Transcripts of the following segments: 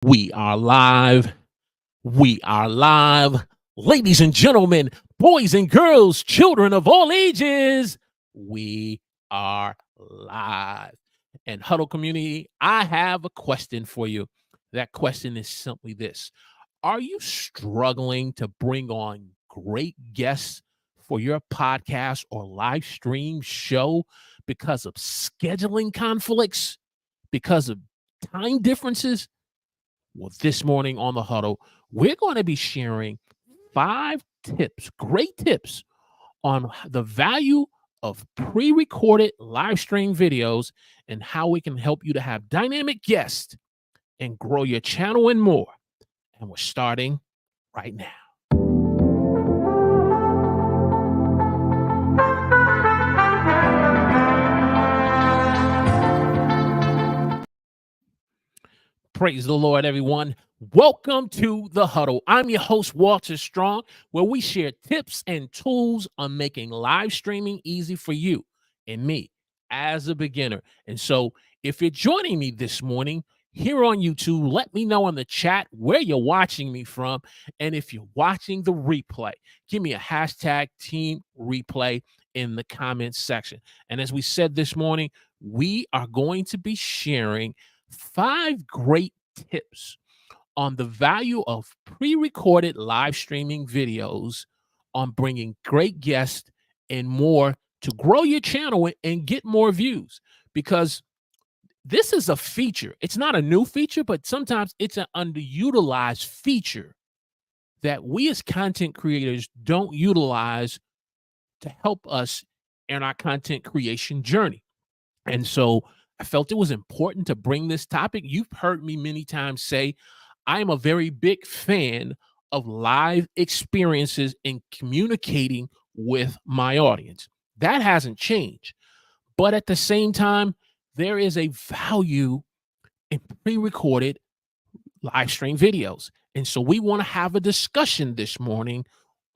We are live. We are live. Ladies and gentlemen, boys and girls, children of all ages, we are live. And Huddle community, I have a question for you. That question is simply this. Are you struggling to bring on great guests for your podcast or live stream show because of scheduling conflicts, because of time differences? Well, this morning on the Huddle, we're going to be sharing 5 tips, great tips on the value of pre-recorded live stream videos and how we can help you to have dynamic guests and grow your channel and more. And we're starting right now. Praise the Lord, everyone. Welcome to the Huddle. I'm your host, Walter Strong, where we share tips and tools on making live streaming easy for you and me as a beginner. And so if you're joining me this morning here on YouTube, let me know in the chat where you're watching me from. And if you're watching the replay, give me a hashtag team replay in the comments section. And as we said this morning, we are going to be sharing 5 great tips on the value of pre-recorded live streaming videos on bringing great guests and more to grow your channel and get more views, because this is a feature. It's not a new feature, but sometimes it's an underutilized feature that we as content creators don't utilize to help us in our content creation journey. And so I felt it was important to bring this topic. You've heard me many times say I am a very big fan of live experiences in communicating with my audience. That hasn't changed. But at the same time, there is a value in pre-recorded live stream videos. And so we want to have a discussion this morning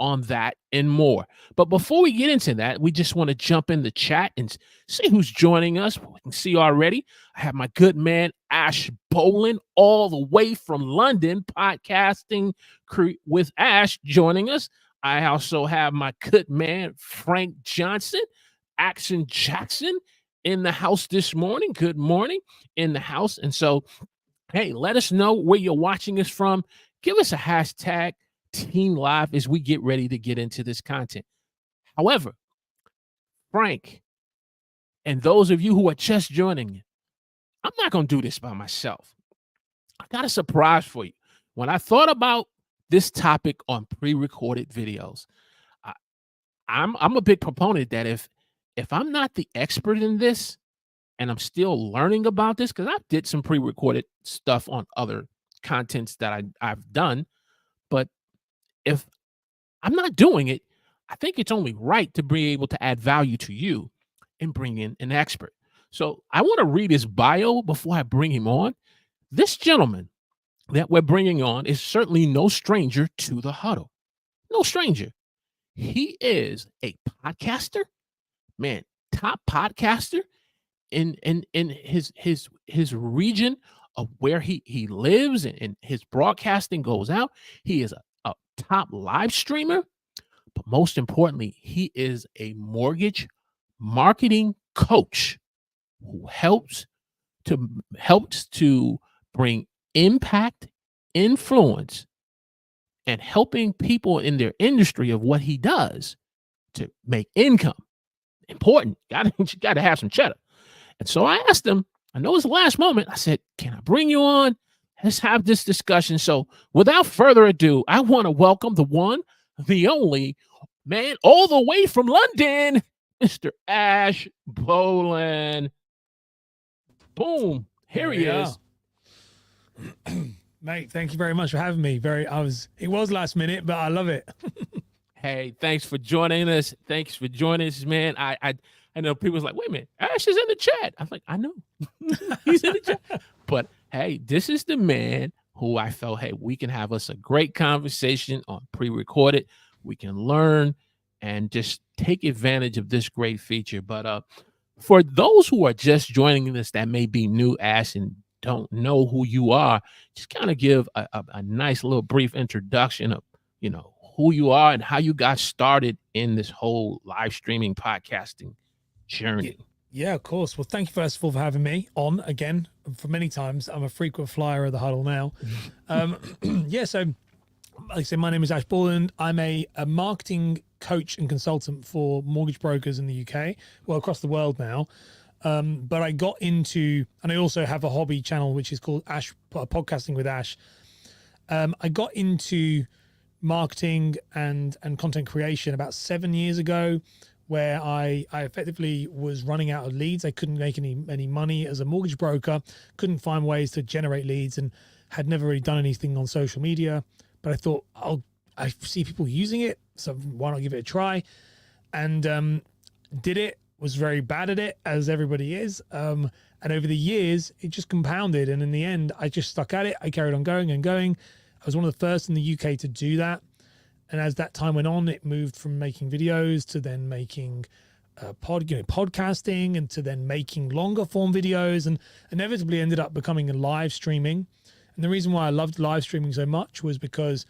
on that and more. But before we get into that, we just want to jump in the chat and see who's joining us. We can see already. I have my good man, Ash Boland, all the way from London, podcasting with Ash, joining us. I also have my good man, Frank Johnson, Action Jackson, in the house this morning. Good morning, in the house. And so, hey, let us know where you're watching us from. Give us a hashtag Team Live as we get ready to get into this content. However, Frank, and those of you who are just joining, I'm not going to do this by myself. I got a surprise for you. When I thought about this topic on pre-recorded videos, I'm a big proponent that if I'm not the expert in this and I'm still learning about this, because I did some pre-recorded stuff on other contents that I've done, but if I'm not doing it, I think it's only right to be able to add value to you and bring in an expert. So I want to read his bio before I bring him on. This gentleman that we're bringing on is certainly no stranger to the Huddle. No stranger. He is a podcaster, man, top podcaster in his region of where he lives, and his broadcasting goes out. He is a top live streamer, but most importantly, he is a mortgage marketing coach who helps to bring impact, influence, and helping people in their industry of what he does to make income. Important. You got to have some cheddar. And so I asked him, I know it's the last moment, I said, can I bring you on? Let's have this discussion. So without further ado, I want to welcome the one, the only man, all the way from London, Mr. Ash Boland. Boom. Here he is. Mate, thank you very much for having me. It was last minute, but I love it. Hey, thanks for joining us. Thanks for joining us, man. I know people's like, wait a minute, Ash is in the chat. I'm like, I know. He's in the chat. But hey, this is the man who I felt, hey, we can have us a great conversation on pre-recorded. We can learn and just take advantage of this great feature. But for those who are just joining us that may be new, Ash, and don't know who you are, just kind of give a nice little brief introduction of, who you are and how you got started in this whole live streaming podcasting journey. Yeah, of course. Well, thank you first of all for having me on again for many times. I'm a frequent flyer of the Huddle now. Yeah, so like I say, my name is Ash Borland. I'm a marketing coach and consultant for mortgage brokers in the UK, well, across the world now. But I got into, and I also have a hobby channel, which is called Ash Podcasting with Ash. I got into marketing and content creation about 7 years ago, where I effectively was running out of leads. I couldn't make any money as a mortgage broker, couldn't find ways to generate leads, and had never really done anything on social media. But I thought, I see people using it, so why not give it a try? And did it, was very bad at it, as everybody is. And over the years, it just compounded. And in the end, I just stuck at it. I carried on going and going. I was one of the first in the UK to do that. And as that time went on, it moved from making videos to then making podcasting, and to then making longer form videos, and inevitably ended up becoming a live streaming. And the reason why I loved live streaming so much was because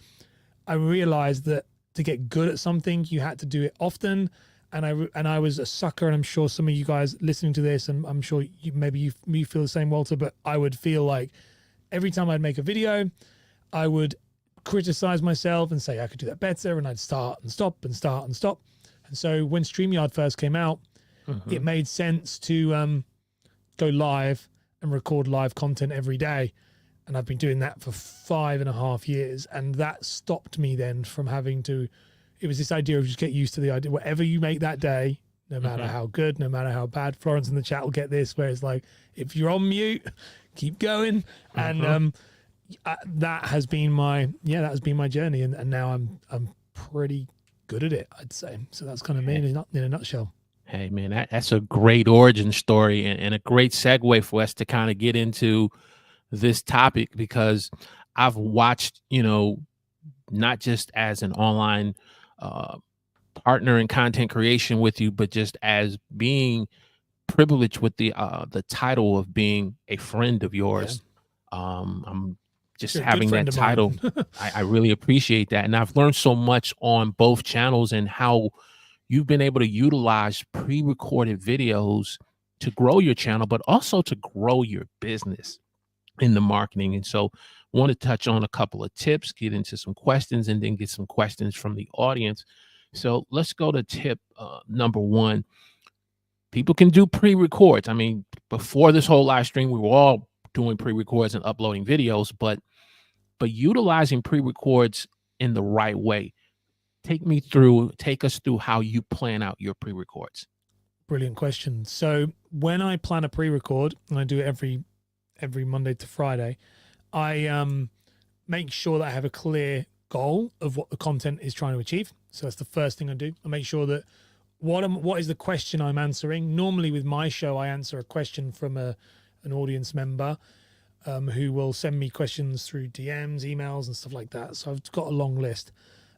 I realized that to get good at something, you had to do it often. And I was a sucker, and I'm sure some of you guys listening to this, and I'm sure you feel the same, Walter, but I would feel like every time I'd make a video, I would criticize myself and say I could do that better, and I'd start and stop and start and stop. And so when StreamYard first came out, it made sense to go live and record live content every day. And I've been doing that for 5.5 years. And that stopped me then from having to, it was this idea of just get used to the idea, whatever you make that day, no matter how good, no matter how bad. Florence in the chat will get this, where it's like, if you're on mute, keep going. And that has been my journey. And now I'm pretty good at it, I'd say. So that's kind of me in a nutshell. Hey, man, that's a great origin story, and a great segue for us to kind of get into this topic, because I've watched, not just as an online partner in content creation with you, but just as being privileged with the title of being a friend of yours. I'm just having that title. I really appreciate that. And I've learned so much on both channels, and how you've been able to utilize pre-recorded videos to grow your channel, but also to grow your business in the marketing. And so I want to touch on a couple of tips, get into some questions, and then get some questions from the audience. So let's go to tip number one. People can do pre-records. I mean, before this whole live stream, we were all doing pre-records and uploading videos, but utilizing pre-records in the right way. Take us through how you plan out your pre-records. Brilliant question. So when I plan a pre-record, and I do it every Monday to Friday, I make sure that I have a clear goal of what the content is trying to achieve. So that's the first thing I do. I make sure that what is the question I'm answering. Normally with my show, I answer a question from an audience member who will send me questions through DMs, emails, and stuff like that. So I've got a long list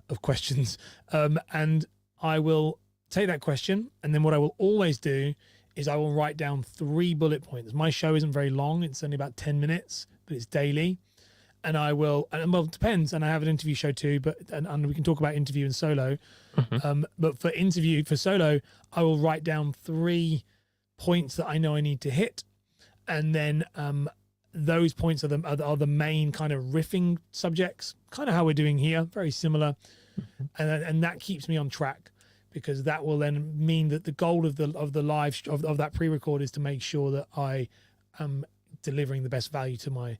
of questions, and I will take that question, and then what I will always do is I will write down 3 bullet points. My show isn't very long. It's only about 10 minutes, but it's daily. And I will, and well, it depends. And I have an interview show too, but, and we can talk about interview and solo. But for solo, I will write down 3 points that I know I need to hit. And then those points are the main kind of riffing subjects, kind of how we're doing here, very similar. And that keeps me on track, because that will then mean that the goal of that pre-record is to make sure that I am delivering the best value to my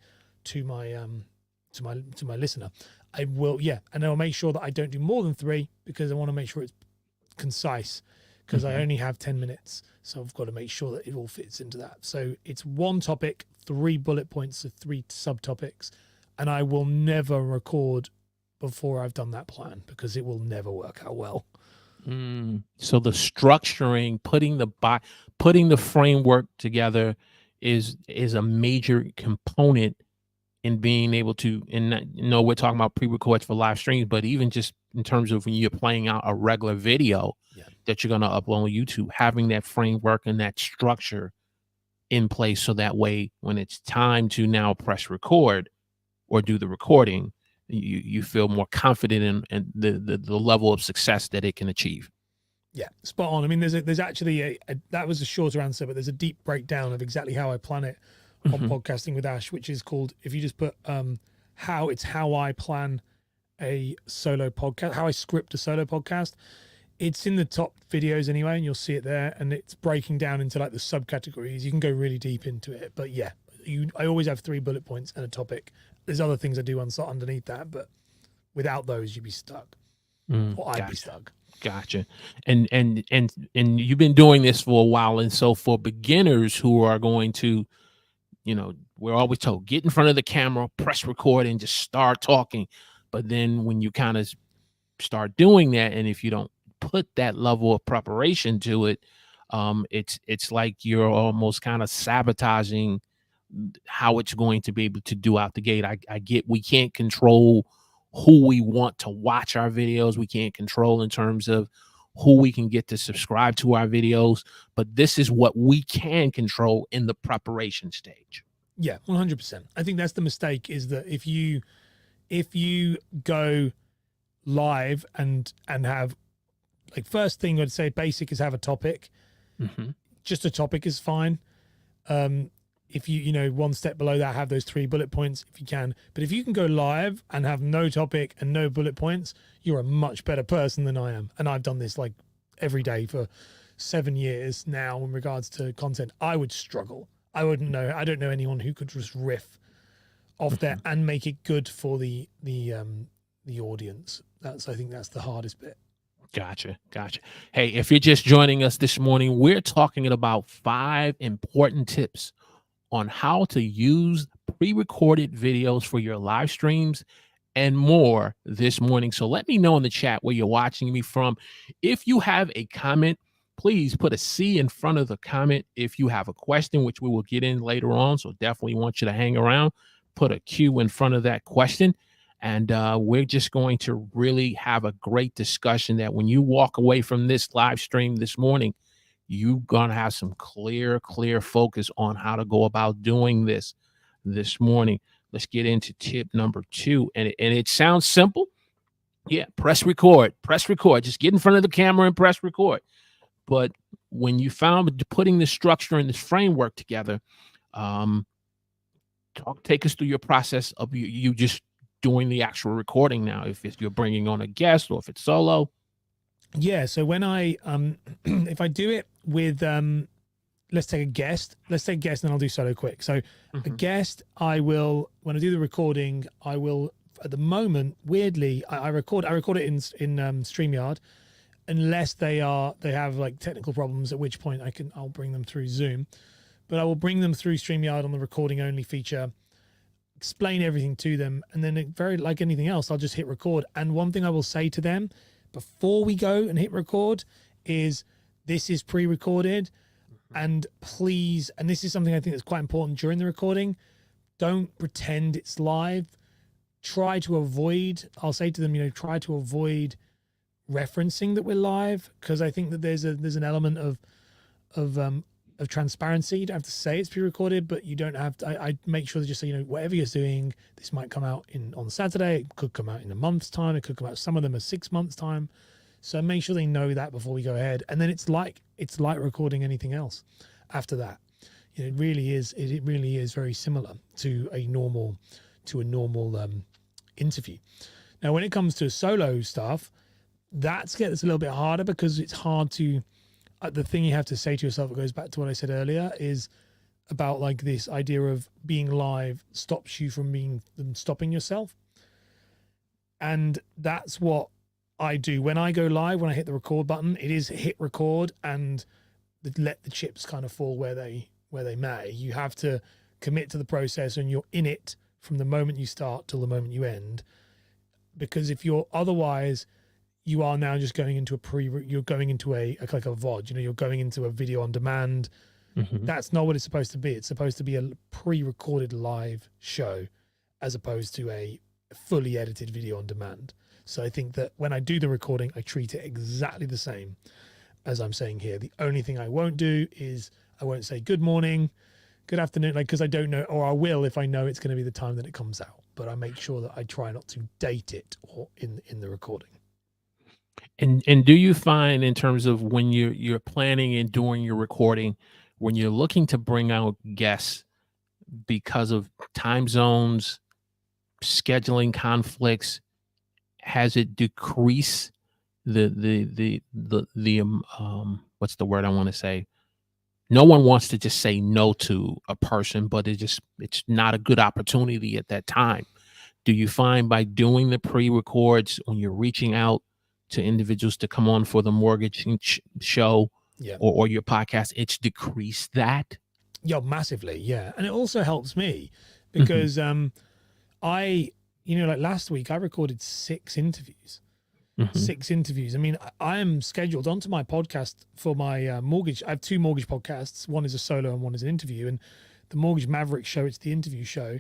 listener. I will, and I'll make sure that I don't do more than 3, because I want to make sure it's concise, because I only have 10 minutes. So I've got to make sure that it all fits into that. So it's 1 topic, 3 bullet points of 3 subtopics, and I will never record before I've done that plan, because it will never work out well. So the structuring, putting the framework together is a major component in being able to, and we're talking about pre-records for live streams, but even just in terms of when you're playing out a regular video that you're going to upload on YouTube, having that framework and that structure in place, so that way when it's time to now press record or do the recording, you feel more confident in the level of success that it can achieve. Yeah, spot on. I mean, there's actually that was a shorter answer, but there's a deep breakdown of exactly how I plan it on Podcasting with Ash, which is called, if you just put how I plan a solo podcast, how I script a solo podcast. It's in the top videos anyway, and you'll see it there, and it's breaking down into like the subcategories. You can go really deep into it, but yeah, I always have 3 bullet points and a topic. There's other things I do underneath that, but without those, you'd be stuck, or I'd be stuck. Gotcha. And you've been doing this for a while, and so for beginners who are going to, we're always told, get in front of the camera, press record, and just start talking. But then when you kind of start doing that, and if you don't put that level of preparation to it, it's like you're almost kind of sabotaging how it's going to be able to do out the gate. I get we can't control who we want to watch our videos. We can't control in terms of who we can get to subscribe to our videos, but this is what we can control in the preparation stage. Yeah, 100%. I think that's the mistake, is that if you go live and have, like, first thing I'd say basic is have a topic. Just a topic is fine. If you one step below that, have those 3 bullet points if you can. But if you can go live and have no topic and no bullet points, you're a much better person than I am. And I've done this like every day for 7 years now in regards to content. I would struggle. I wouldn't know. I don't know anyone who could just riff off there and make it good for the audience. I think that's the hardest bit. Gotcha. Hey, if you're just joining us this morning, we're talking about 5 important tips on how to use pre-recorded videos for your live streams and more this morning. So let me know in the chat where you're watching me from. If you have a comment, please put a C in front of the comment. If you have a question, which we will get in later on, so definitely want you to hang around, put a Q in front of that question. And we're just going to really have a great discussion that when you walk away from this live stream this morning, you're going to have some clear focus on how to go about doing this morning. Let's get into tip number 2. And it sounds simple. Yeah, press record. Just get in front of the camera and press record. But when you found putting this structure and this framework together, take us through your process of you just doing the actual recording now, if you're bringing on a guest or if it's solo. Yeah, so when I if I do it with let's take a guest and then I'll do solo quick. So a guest, I will, when I do the recording, I will, at the moment, weirdly, I record it in StreamYard, unless they have like technical problems, at which point I'll bring them through Zoom. But I will bring them through StreamYard on the recording only feature, explain everything to them, and then very like anything else, I'll just hit record. And one thing I will say to them before we go and hit record is, this is pre-recorded, and please, and this is something I think that's quite important during the recording, don't pretend it's live. Try to avoid, I'll say to them, try to avoid referencing that we're live, because I think that there's an element of transparency. You don't have to say it's pre-recorded, but you don't have to. I make sure to just say, whatever you're doing, this might come out on Saturday. It could come out in a month's time. It could come out, some of them are 6 months time. So make sure they know that before we go ahead. And then it's like recording anything else after that. It really is very similar to a normal interview. Now, when it comes to solo stuff, that gets a little bit harder, because it's hard to, the thing you have to say to yourself, it goes back to what I said earlier, is about like this idea of being live stops you from stopping yourself. And that's what I do when I go live. When I hit the record button, it is hit record and let the chips kind of fall where they may. You have to commit to the process, and you're in it from the moment you start till the moment you end. Because if you're otherwise, you are now just going into you're going into a VOD, you're going into a video on demand. That's not what it's supposed to be. It's supposed to be a pre-recorded live show, as opposed to a fully edited video on demand. So I think that when I do the recording, I treat it exactly the same as I'm saying here. The only thing I won't do is I won't say good morning, good afternoon, like, because I don't know, or I will if I know it's going to be the time that it comes out. But I make sure that I try not to date it or in the recording. And do you find, in terms of when you're planning and doing your recording, when you're looking to bring out guests, because of time zones, scheduling conflicts, has it decreased the what's the word I want to say? No one wants to just say no to a person, but it's not a good opportunity at that time. Do you find by doing the pre-records, when you're reaching out to individuals to come on for the mortgage show or your podcast, it's decreased that? Yeah, massively. Yeah. And it also helps me because like last week I recorded 6 interviews. 6 interviews. I mean, I am scheduled onto my podcast for my mortgage. I have 2 mortgage podcasts. One is a solo and one is an interview. And the Mortgage Maverick show, it's the interview show.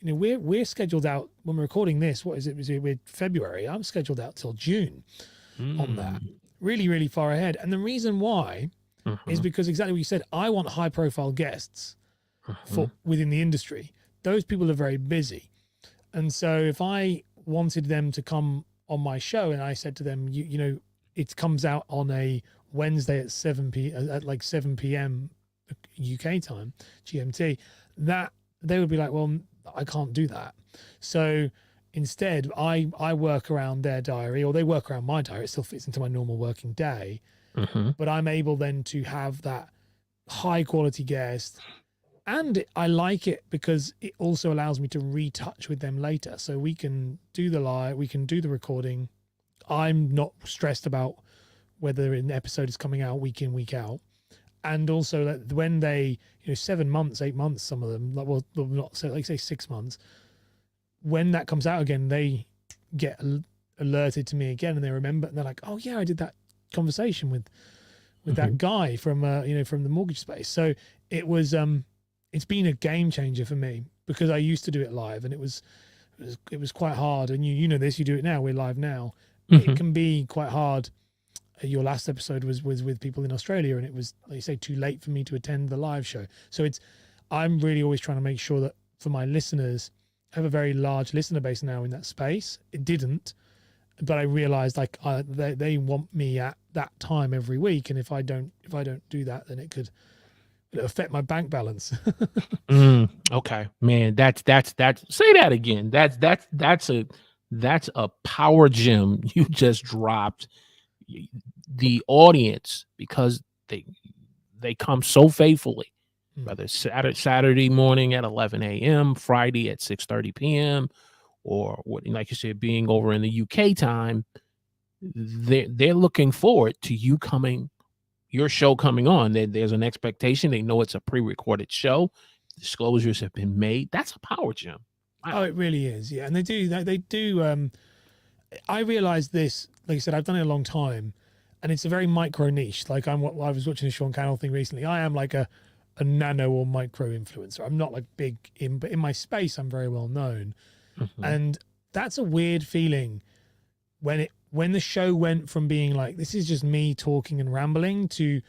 You know, we're scheduled out when we're recording this. What is it? We're February. I'm scheduled out till June on that. Really, really far ahead. And the reason why is because exactly what you said. I want high profile guests for within the industry. Those people are very busy. And so if I wanted them to come on my show and I said to them, you know, it comes out on a Wednesday at 7 p.m. UK time, GMT, that they would be like, well, I can't do that. So instead, I work around their diary, or they work around my diary. It still fits into my normal working day, but I'm able then to have that high quality guest. And I like it because it also allows me to retouch with them later. So we can do the live, we can do the recording. I'm not stressed about whether an episode is coming out week in, week out. And also that when they, 7 months, 8 months, some of them, well, not so, like say 6 months, when that comes out again, they get alerted to me again and they remember, and they're like, oh yeah, I did that conversation with that guy from, from the mortgage space. So it was, it's been a game changer for me because I used to do it live and it was quite hard. And you know this, you do it now, we're live now. It can be quite hard. Your last episode was with people in Australia and it was, like you say, too late for me to attend the live show. So I'm really always trying to make sure that for my listeners, I have a very large listener base now in that space. It didn't, but I realized like they want me at that time every week. And if I don't do that, then it'll affect my bank balance. Okay, man, that's say that again. That's a power gem you just dropped. The audience, because they come so faithfully, whether it's Saturday morning at 11 a.m., Friday at 6:30 p.m., or what, like you said, being over in the UK time, they're looking forward to your show coming on. There's an expectation. They know it's a pre-recorded show. Disclosures have been made. That's a power gem. Wow. Oh, it really is. Yeah. And they do. I realized this, like I said, I've done it a long time and it's a very micro niche. Like I was watching the Sean Cannell thing recently. I am like a nano or micro influencer. I'm not like big but in my space, I'm very well known. And that's a weird feeling when the show went from being like, this is just me talking and rambling, to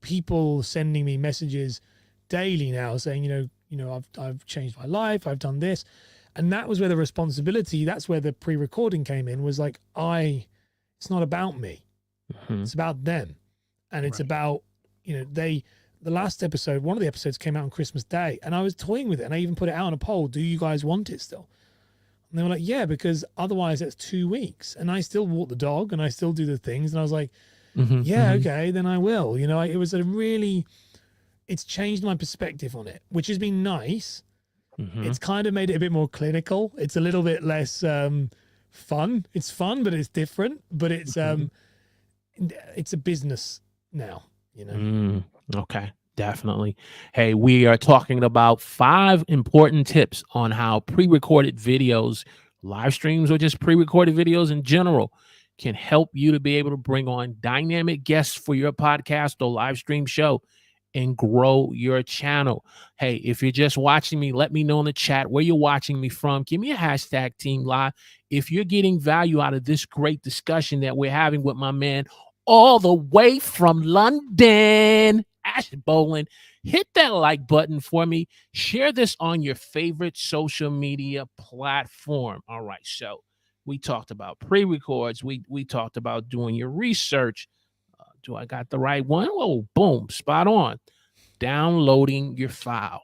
people sending me messages daily now saying, I've changed my life. I've done this. And that was where the responsibility, that's where the pre-recording came in, was like, it's not about me. It's about them. And it's about, the last episode, one of the episodes came out on Christmas Day and I was toying with it and I even put it out on a poll. Do you guys want it still? And they were like, yeah, because otherwise it's 2 weeks and I still walk the dog and I still do the things. And I was like, okay, then I will. It was it's changed my perspective on it, which has been nice. It's kind of made it a bit more clinical. It's a little bit less fun. It's fun, but it's different. But it's a business now, Okay, definitely. Hey, we are talking about 5 important tips on how pre-recorded videos, live streams, or just pre-recorded videos in general can help you to be able to bring on dynamic guests for your podcast or live stream show and grow your channel. Hey, if you're just watching me, let me know in the chat where you're watching me from. Give me a hashtag Team Live. If you're getting value out of this great discussion that we're having with my man all the way from London, Ash Boland, hit that like button for me. Share this on your favorite social media platform. All right, so we talked about pre-records. We talked about doing your research. Do I got the right one? Oh, boom, spot on. Downloading your file.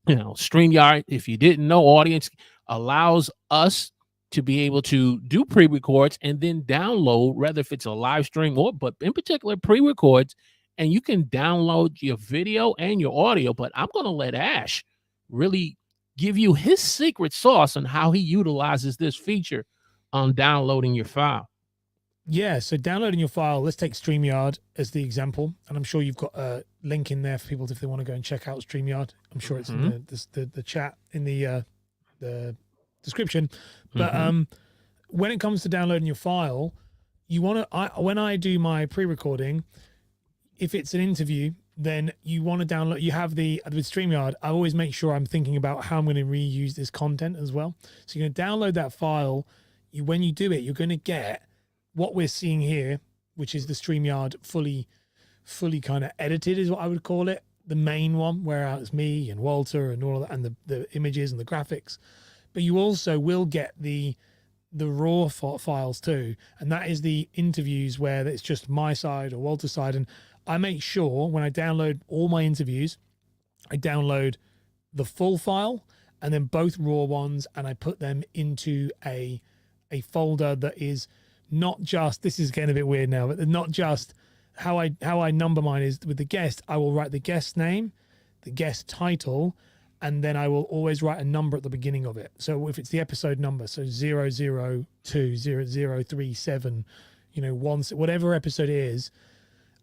StreamYard, if you didn't know, audience allows us to be able to do pre-records and then download, whether if it's a live stream or, but in particular, pre-records, and you can download your video and your audio. But I'm going to let Ash really give you his secret sauce on how he utilizes this feature on downloading your file. Yeah, so downloading your file, let's take StreamYard as the example. And I'm sure you've got a link in there for people if they want to go and check out StreamYard. I'm sure it's in the chat, in the description. But when it comes to downloading your file, you want to, when I do my pre-recording, if it's an interview, then you want to download, you have with StreamYard, I always make sure I'm thinking about how I'm going to reuse this content as well. So you're going to download that file. When you do it, you're going to get what we're seeing here, which is the StreamYard fully kind of edited, is what I would call it. The main one, where it's me and Walter and all of that, and the images and the graphics. But you also will get the raw files too, and that is the interviews where it's just my side or Walter's side. And I make sure when I download all my interviews, I download the full file and then both raw ones, and I put them into a folder that is not just, this is getting a bit weird now, but not just how I number mine is with the guest. I will write the guest name, the guest title, and then I will always write a number at the beginning of it. So if it's the episode number, so 002, 0037, once, whatever episode it is.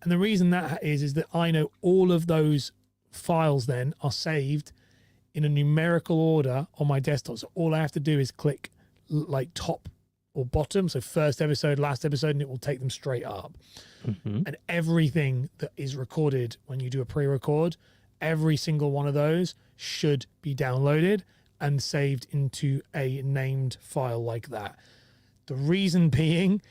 And the reason that is that I know all of those files then are saved in a numerical order on my desktop. So all I have to do is click like top or bottom, so first episode, last episode, and it will take them straight up. And everything that is recorded when you do a pre-record, every single one of those should be downloaded and saved into a named file like that. The reason being,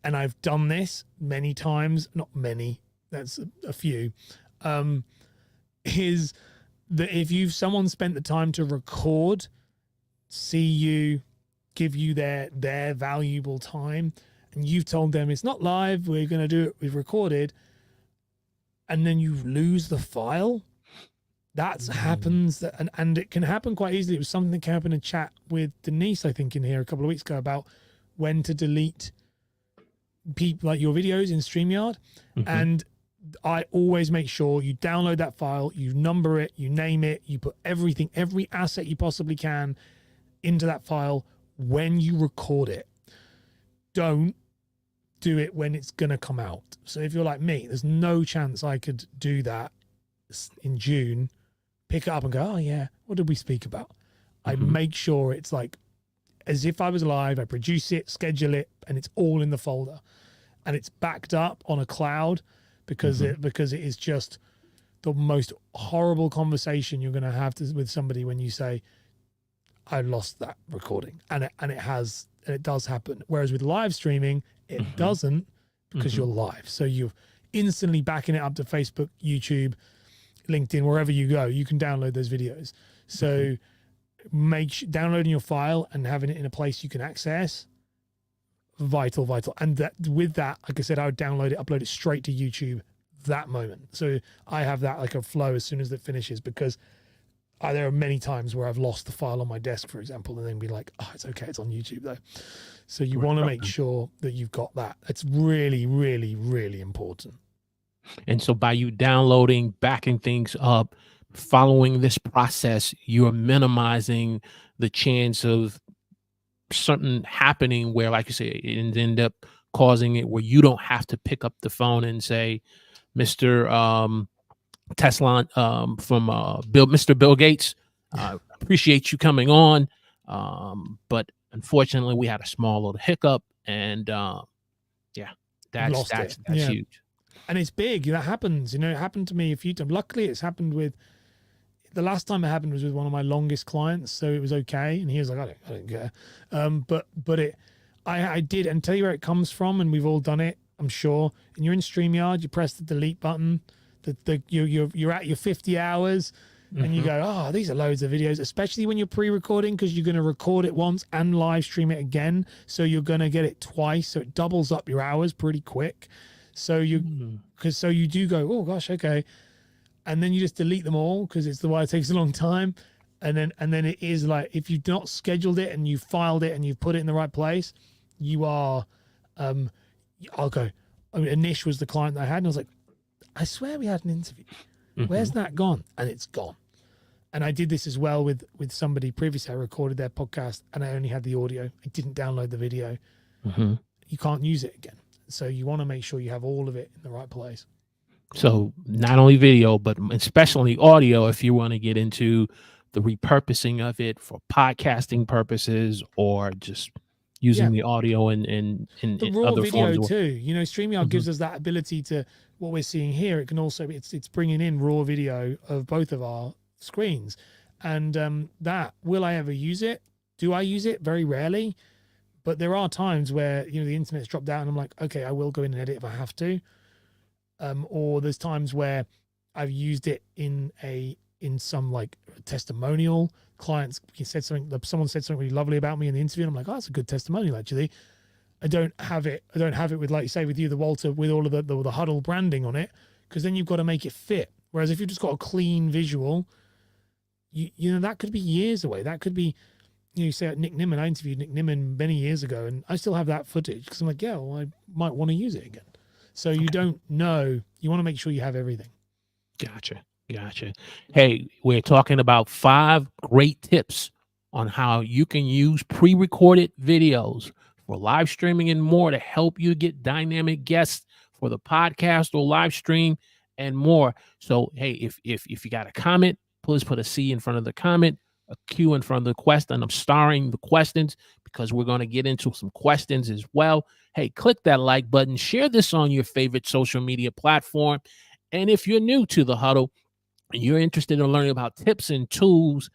and I've done this many times, not many, that's a few, is that if someone spent the time to record, see you, give you their valuable time, and you've told them it's not live, we're going to do it, we've recorded, and then you lose the file, that happens, and it can happen quite easily. It was something that came up in a chat with Denise, I think, in here a couple of weeks ago about when to delete like your videos in StreamYard. And I always make sure you download that file, you number it, you name it, you put everything, every asset you possibly can into that file when you record it. Don't do it when it's going to come out. So if you're like me, there's no chance I could do that in June, pick it up and go, oh yeah, what did we speak about? I make sure it's like as if I was live. I produce it, schedule it, and it's all in the folder, and it's backed up on a cloud because it is just the most horrible conversation you're going to have with somebody when you say, I lost that recording, and it does happen. Whereas with live streaming, it doesn't, because you're live. So you're instantly backing it up to Facebook, YouTube, LinkedIn, wherever you go, you can download those videos. So downloading your file and having it in a place you can access, vital. And with that, like I said, I would download it, upload it straight to YouTube that moment. So I have that like a flow as soon as it finishes, because there are many times where I've lost the file on my desk, for example, and then be like, oh, it's okay, it's on YouTube though. So you want to make sure that you've got that. It's really, really, really important. And so by you downloading, backing things up, following this process, you're minimizing the chance of something happening where, like you say, it end up causing it where you don't have to pick up the phone and say, Mr. Tesla from Mr. Bill Gates, appreciate you coming on. But unfortunately, we had a small little hiccup, and that's huge. And it's big. That happens. It happened to me a few times. Luckily, it's happened with. The last time it happened was with one of my longest clients, so it was okay. And he was like, I don't care. But I did, and tell you where it comes from, and we've all done it, I'm sure. And you're in StreamYard, you press the delete button. you're at your 50 hours and you go, oh, these are loads of videos, especially when you're pre-recording, because you're going to record it once and live stream it again. So you're going to get it twice. So it doubles up your hours pretty quick. So you do go, oh gosh, okay. And then you just delete them all because it's the why it takes a long time. And then it is like, if you've not scheduled it and you filed it and you've put it in the right place, you are, I'll go, I mean, Anish was the client that I had, and I was like, I swear we had an interview. Where's that gone? And it's gone. And I did this as well with somebody previously. I recorded their podcast and I only had the audio. I didn't download the video. You can't use it again. So you want to make sure you have all of it in the right place. So not only video, but especially audio, if you want to get into the repurposing of it for podcasting purposes or just using the audio in the raw other video forms. too. You know, StreamYard gives us that ability to, what we're seeing here, it can also, it's bringing in raw video of both of our screens. And that, will I ever use it? Do I use it? Very rarely. But there are times where, you know, the internet's dropped out and I'm like, okay, I will go in and edit if I have to. Or there's times where I've used it in some like testimonial. Clients said something, someone said something really lovely about me in the interview, and I'm like, oh, that's a good testimonial actually. I don't have it with, like you say, with you, the Walter, with all of the Huddle branding on it, because then you've got to make it fit. Whereas if you've just got a clean visual, you know, that could be years away. That could be, you know, you say Nick Nimmin, I interviewed Nick Nimmin many years ago, and I still have that footage because I'm like, yeah, well, I might want to use it again. So you don't know. You want to make sure you have everything. Gotcha. Hey, we're talking about 5 great tips on how you can use pre-recorded videos for live streaming and more to help you get dynamic guests for the podcast or live stream and more. So, hey, if you got a comment, please put a C in front of the comment, a Q in front of the question. I'm starring the questions because we're going to get into some questions as well. Hey, click that like button, share this on your favorite social media platform. And if you're new to the Huddle and you're interested in learning about tips and tools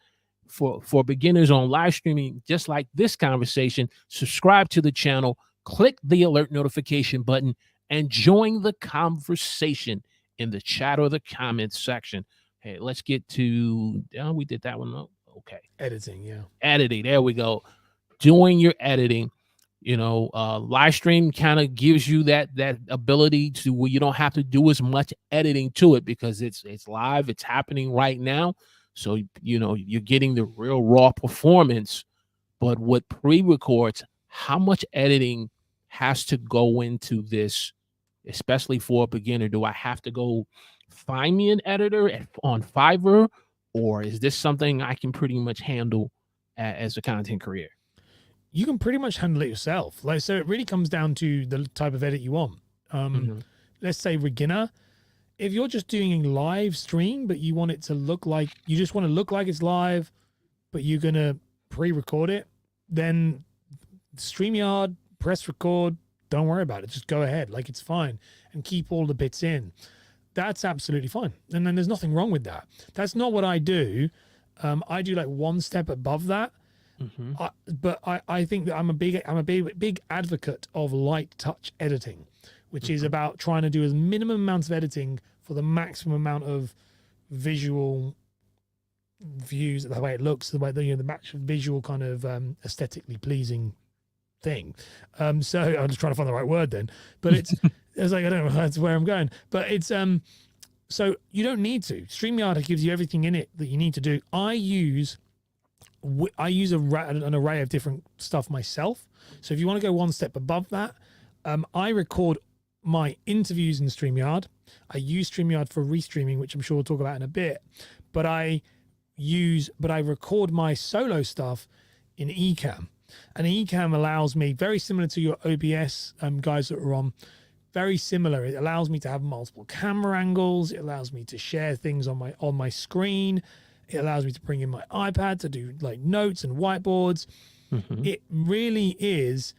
for beginners on live streaming, just like this conversation, subscribe to the channel, click the alert notification button, and join the conversation in the chat or the comments section. Hey, let's get to, we did that one. Okay. Editing, yeah. Editing, there we go. Doing your editing. You know, live stream kind of gives you that ability to where you don't have to do as much editing to it because it's live, it's happening right now. So, you know, you're getting the real raw performance. But with pre-records, how much editing has to go into this, especially for a beginner? Do I have to go find me an editor on Fiverr, or is this something I can pretty much handle as a content creator? You can pretty much handle it yourself. Like, so it really comes down to the type of edit you want. Let's say beginner. If you're just doing a live stream, but you want it to look like, you just want to look like it's live, but you're going to pre-record it, then StreamYard, press record, don't worry about it. Just go ahead. Like, it's fine. And keep all the bits in. That's absolutely fine. And then there's nothing wrong with that. That's not what I do. I do like one step above that. But I think that I'm a big advocate of light touch editing, which is about trying to do as minimum amounts of editing for the maximum amount of visual views, the way it looks, the way the match visual kind of aesthetically pleasing thing. So I'm just trying to find the right word then, but it's like, I don't know, that's where I'm going, but it's so you don't need to. StreamYard gives you everything in it that you need to do. I use an array of different stuff myself. So if you want to go one step above that, I record my interviews in StreamYard. I use StreamYard for restreaming, which I'm sure we'll talk about in a bit. But I record my solo stuff in Ecamm. And Ecamm allows me, very similar to your OBS guys that are on, very similar. It allows me to have multiple camera angles. It allows me to share things on my screen. It allows me to bring in my iPad to do like notes and whiteboards. It really is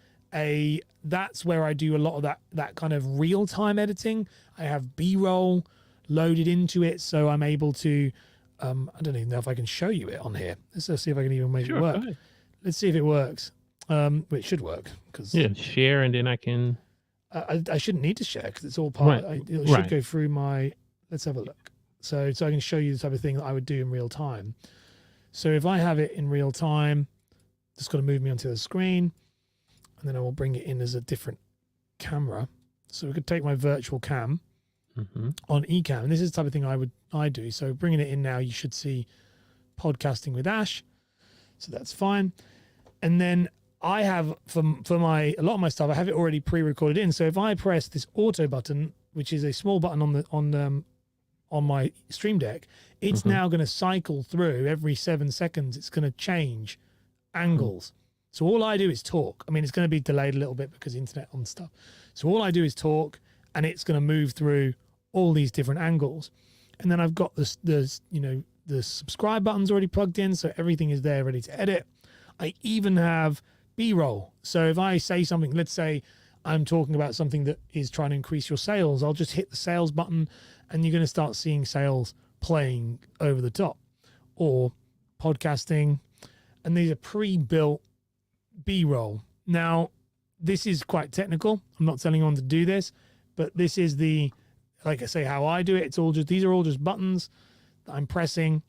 that's where I do a lot of that kind of real-time editing. I have B-roll loaded into it, so I'm able to, I don't even know if I can show you it on here. Let's see if I can even make it work. Let's see if it works. It should work. Share, and then I can... I shouldn't need to share because it's all part. It should go through my... let's have a look. So I can show you the type of thing that I would do in real time. So if I have it in real time, just got to move me onto the screen, and then I will bring it in as a different camera. So we could take my virtual cam on eCam, and this is the type of thing I do. So bringing it in now, you should see podcasting with Ash. So that's fine. And then I have for a lot of my stuff, I have it already pre-recorded in. So if I press this auto button, which is a small button on my Stream Deck, it's now going to cycle through every 7 seconds. It's going to change angles. So all I do is talk. I mean, it's going to be delayed a little bit because internet on stuff. So all I do is talk, and it's going to move through all these different angles. And then I've got the subscribe button's already plugged in, so everything is there ready to edit. I even have B-roll. So if I say something, let's say I'm talking about something that is trying to increase your sales, I'll just hit the sales button, and you're going to start seeing sales playing over the top, or podcasting. And these are pre-built B-roll. Now, this is quite technical. I'm not telling anyone to do this, but this is like I say, how I do it. These are all just buttons that I'm pressing,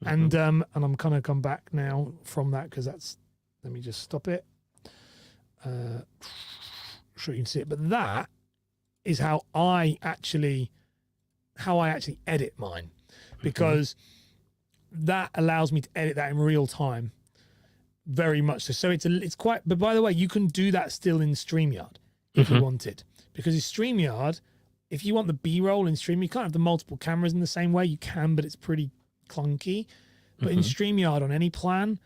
and I'm kind of come back now from that because let me just stop it. Sure you can see it, but that is how I actually edit mine, because that allows me to edit that in real time, very much so. So it's quite. But by the way, you can do that still in StreamYard if you wanted, because in StreamYard, if you want the B-roll in Stream, you can't have the multiple cameras in the same way. You can, but it's pretty clunky. But in StreamYard, on any plan,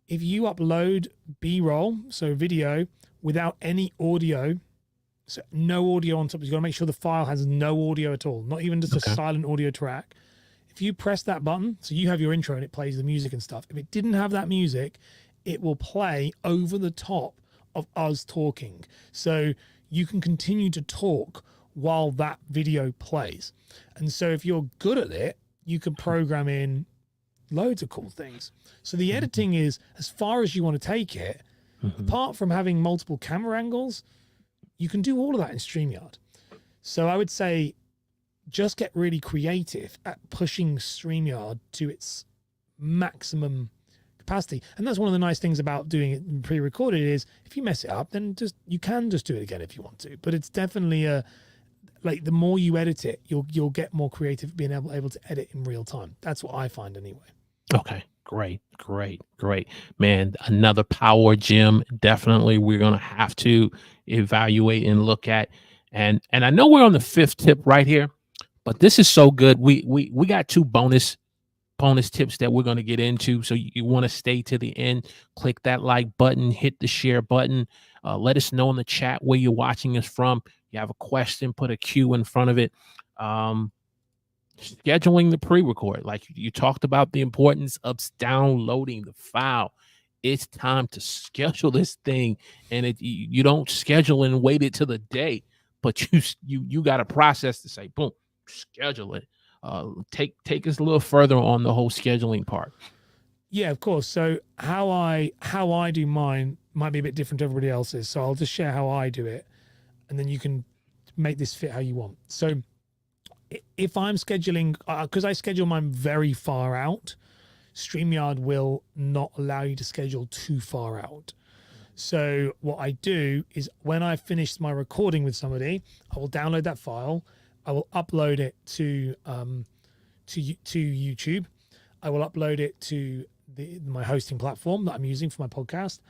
if you upload B-roll, so video, without any audio, so no audio on top, you've got to make sure the file has no audio at all, not even just a silent audio track. If you press that button, so you have your intro and it plays the music and stuff. If it didn't have that music, it will play over the top of us talking. So you can continue to talk while that video plays. And so if you're good at it, you can program in loads of cool things. So the editing is as far as you want to take it. Apart from having multiple camera angles, you can do all of that in StreamYard. So I would say just get really creative at pushing StreamYard to its maximum capacity. And that's one of the nice things about doing it pre-recorded is if you mess it up, then you can just do it again if you want to. But it's definitely like the more you edit it, you'll get more creative being able to edit in real time. That's what I find anyway. Okay, great. Man, another power gem. Definitely we're going to have to evaluate and look at. And I know we're on the 5th tip right here, but this is so good. We got 2 bonus tips that we're going to get into. So you want to stay to the end, click that like button, hit the share button. Let us know in the chat where you're watching us from. You have a question, put a Q in front of it. Scheduling the pre-record, like you talked about the importance of downloading the file. It's time to schedule this thing, and you don't schedule and wait it to the day, but you got a process to say, boom, schedule it. Take us a little further on the whole scheduling part. Yeah, of course. So how I do mine might be a bit different to everybody else's. So I'll just share how I do it, and then you can make this fit how you want. So if I'm scheduling, because I schedule mine very far out, StreamYard will not allow you to schedule too far out. So what I do is when I finish my recording with somebody, I will download that file. I will upload it to YouTube. I will upload it to my hosting platform that I'm using for my podcast.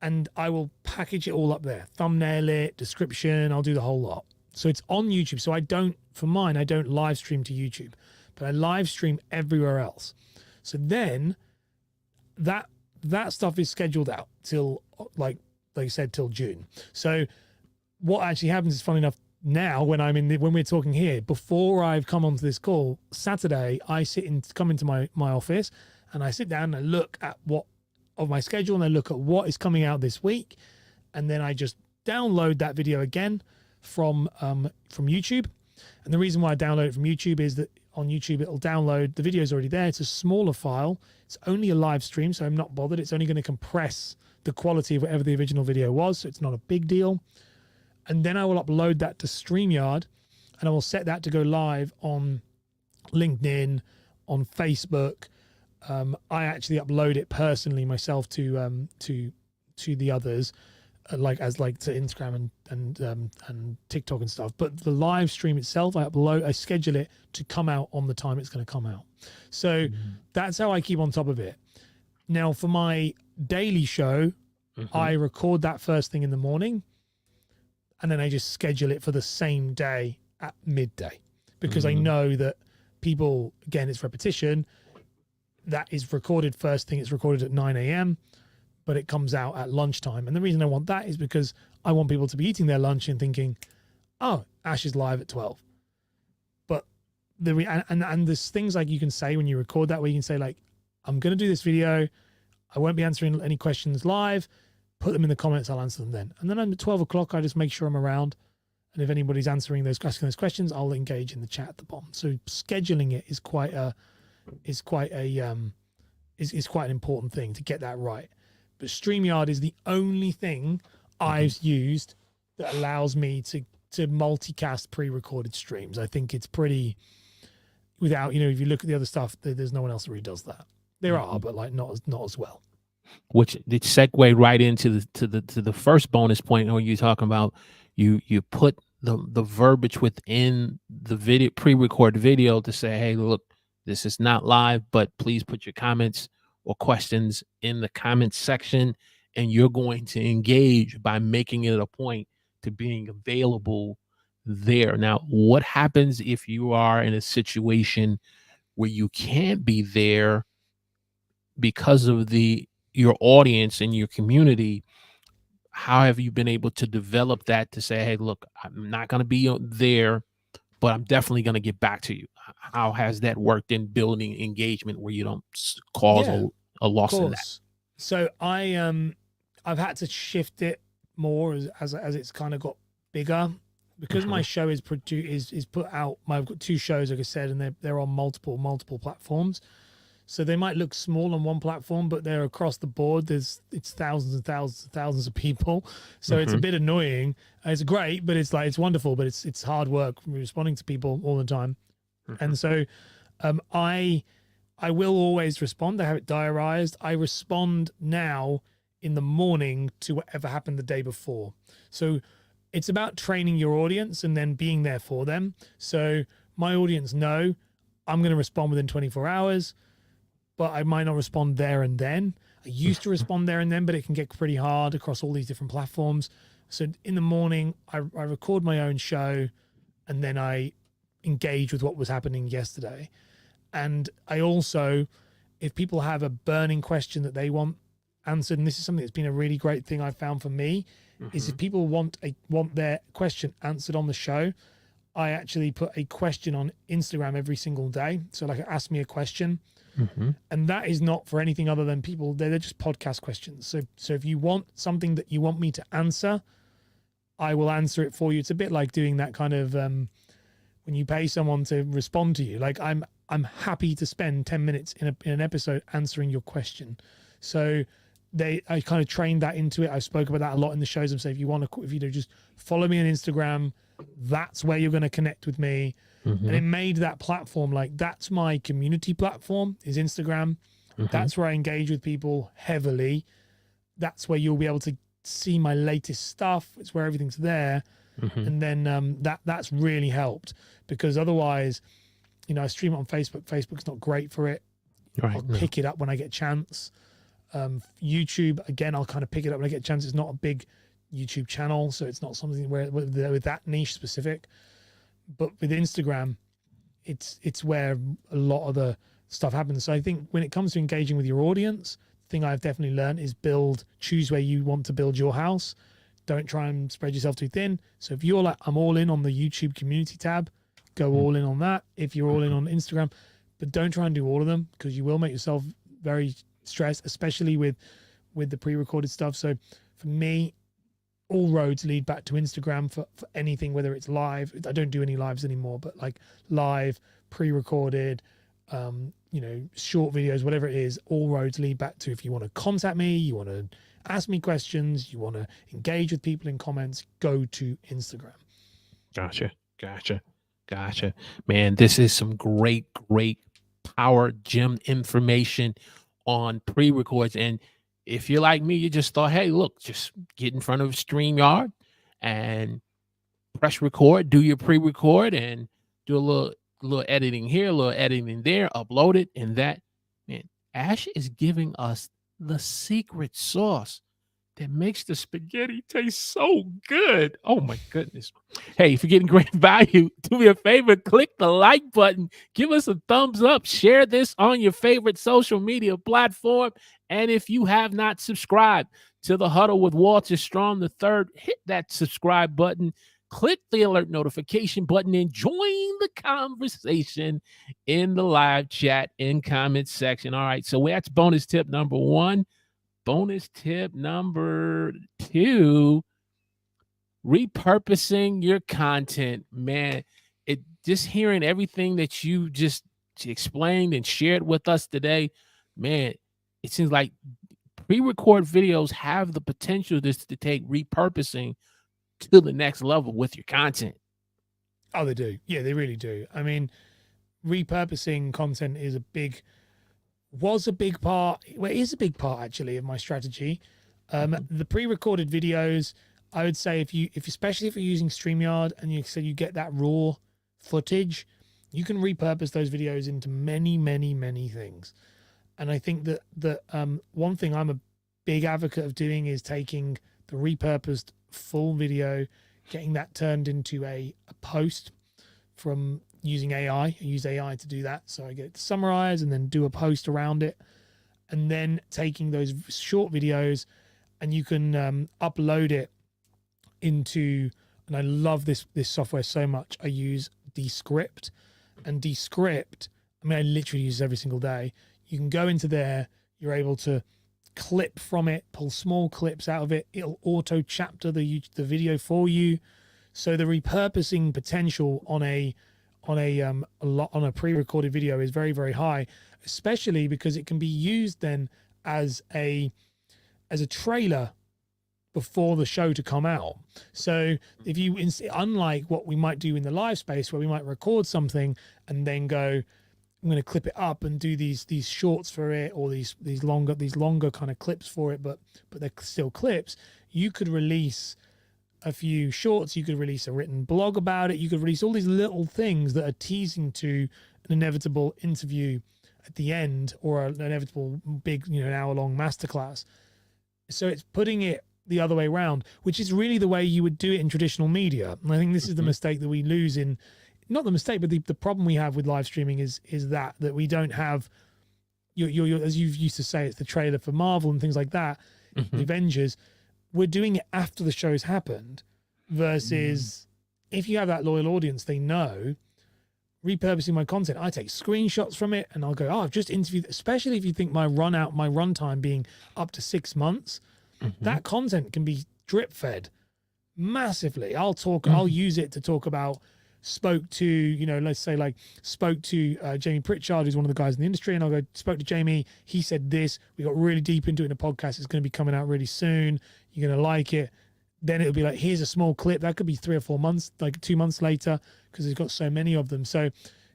And I will package it all up there, thumbnail it, description, I'll do the whole lot. So it's on YouTube. So I don't live stream to YouTube, but I live stream everywhere else. So then that stuff is scheduled out till like I said, till June. So what actually happens is, funny enough, now when we're talking here, before I've come onto this call, Saturday, I come into my office and I sit down and I look at my schedule, and I look at what is coming out this week. And then I just download that video again from YouTube. And the reason why I download it from YouTube is that on YouTube it'll download, the video's already there. It's a smaller file. It's only a live stream, so I'm not bothered. It's only going to compress the quality of whatever the original video was, so it's not a big deal. And then I will upload that to StreamYard, and I will set that to go live on LinkedIn, on Facebook. I actually upload it personally myself to the others, to Instagram and TikTok and stuff. But the live stream itself, I schedule it to come out on the time it's going to come out. So that's how I keep on top of it. Now for my daily show, I record that first thing in the morning, and then I just schedule it for the same day at midday, because I know that people, again, it's repetition. That is recorded first thing. It's recorded at 9 a.m., but it comes out at lunchtime. And the reason I want that is because I want people to be eating their lunch and thinking, oh, Ash is live at 12. But and there's things like you can say when you record that, where you can say, like, I'm going to do this video. I won't be answering any questions live. Put them in the comments. I'll answer them then. And then at 12 o'clock, I just make sure I'm around. And if anybody's asking those questions, I'll engage in the chat at the bottom. So scheduling it is quite an important thing to get that right. But StreamYard is the only thing I've used that allows me to multicast pre-recorded streams. I think it's pretty, without, if you look at the other stuff, there's no one else that really does that. There are, but like not as well. Which did segue right into the first bonus point where you're talking about you put the verbiage within the video, pre-recorded video, to say, hey, look, this is not live, but please put your comments or questions in the comments section, and you're going to engage by making it a point to being available there. Now, what happens if you are in a situation where you can't be there because of your audience and your community? How have you been able to develop that to say, hey, look, I'm not going to be there, but I'm definitely going to get back to you? How has that worked in building engagement where you don't cause a loss in that? So I've had to shift it more as it's kind of got bigger, because my show is put out. I've got 2 shows, like I said, and they're on multiple platforms. So they might look small on one platform, but they're across the board. It's thousands and thousands and thousands of people. So it's a bit annoying. It's great, but it's wonderful, but it's hard work responding to people all the time. And so I will always respond. I have it diarized. I respond now in the morning to whatever happened the day before. So it's about training your audience and then being there for them. So my audience know I'm going to respond within 24 hours. But I might not respond there and then. I used to respond there and then, but it can get pretty hard across all these different platforms. So in the morning, I record my own show, and then I engage with what was happening yesterday. And I also, if people have a burning question that they want answered, and this is something that's been a really great thing I found for me, is if people want their question answered on the show, I actually put a question on Instagram every single day. So like, ask me a question. And that is not for anything other than people, they're just podcast questions. So if you want something that you want me to answer, I will answer it for you. It's a bit like doing that kind of when you pay someone to respond to you. Like, I'm happy to spend 10 minutes in an episode answering your question. So I kind of trained that into it. I spoke about that a lot in the shows. I'm saying, if you just follow me on Instagram, that's where you're going to connect with me. And it made that platform, like, that's my community platform, is Instagram. That's where I engage with people heavily. That's where you'll be able to see my latest stuff. It's where everything's there. And then that's really helped, because otherwise, I stream it on Facebook. Facebook's not great for it. I'll pick it up when I get a chance. YouTube, again, I'll kind of pick it up when I get a chance. It's not a big YouTube channel, so it's not something where with that niche specific. But with Instagram, it's where a lot of the stuff happens. So I think when it comes to engaging with your audience, the thing I've definitely learned is choose where you want to build your house. Don't try and spread yourself too thin. So if you're like, I'm all in on the YouTube community tab, go all in on that. If you're all in on Instagram, but don't try and do all of them, because you will make yourself very stressed, especially with the pre-recorded stuff. So for me, all roads lead back to Instagram for anything, whether it's live. I don't do any lives anymore, but like live, pre-recorded, short videos, whatever it is, all roads lead back to, if you want to contact me, you want to ask me questions, you want to engage with people in comments, go to Instagram. Gotcha. Gotcha. Man, this is some great, great power gem information on pre-records. And if you're like me, you just thought, hey, look, just get in front of StreamYard and press record, do your pre-record, and do a little editing here, a little editing there, upload it, and that, man, Ash is giving us the secret sauce that makes the spaghetti taste so good. Oh my goodness. Hey, if you're getting great value, do me a favor, click the like button, give us a thumbs up, share this on your favorite social media platform. And if you have not subscribed to the Huddle with Walter Strong III, hit that subscribe button, click the alert notification button, and join the conversation in the live chat and comment section. All right, so that's bonus tip number 1. Bonus tip number 2, repurposing your content. Man, it just hearing everything that you just explained and shared with us today, man, it seems like pre-record videos have the potential to take repurposing to the next level with your content. Oh, they do. Yeah, they really do. I mean, repurposing content is was a big part. Well, it is a big part actually of my strategy. The pre-recorded videos, I would say, especially if you're using StreamYard and you said you get that raw footage, you can repurpose those videos into many, many, many things. And I think that one thing I'm a big advocate of doing is taking the repurposed full video, getting that turned into a post from using AI. I use AI to do that. So I get it to summarize and then do a post around it. And then taking those short videos, and you can upload it into, and I love this software so much. I use Descript, and Descript, I mean, I literally use it every single day. You can go into there, you're able to clip from it, pull small clips out of it. It'll auto chapter the video for you. So the repurposing potential on a pre-recorded video is very, very high, especially because it can be used then as a trailer before the show to come out. So if you, unlike what we might do in the live space where we might record something and then go, I'm going to clip it up and do these shorts for it, or these longer kind of clips for it, but they're still clips. You could release a few shorts, you could release a written blog about it, you could release all these little things that are teasing to an inevitable interview at the end, or an inevitable big, an hour-long masterclass. So it's putting it the other way around, which is really the way you would do it in traditional media. And I think this is the mistake that we lose in, not the mistake, but the problem we have with live streaming is that we don't have your as you used to say, it's the trailer for Marvel and things like that, the Avengers. We're doing it after the show's happened, versus if you have that loyal audience, they know repurposing my content. I take screenshots from it and I'll go, I've just interviewed, especially if you think my runtime being up to 6 months, that content can be drip fed massively. I'll use it to talk about, spoke to Jamie Pritchard, who's one of the guys in the industry, and I'll go, spoke to Jamie, he said this, we got really deep into it in a podcast, it's going to be coming out really soon, you're going to like it. Then it'll be like, here's a small clip that could be 3 or 4 months, like 2 months later, because there's got so many of them. So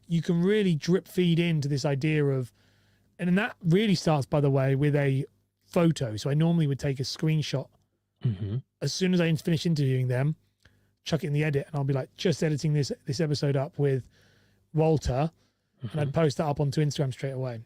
you can really drip feed into this idea of, and that really starts, by the way, with a photo. So I normally would take a screenshot as soon as I finish interviewing them, chuck it in the edit, and I'll be like, just editing this episode up with Walter, and I'd post that up onto Instagram straight away.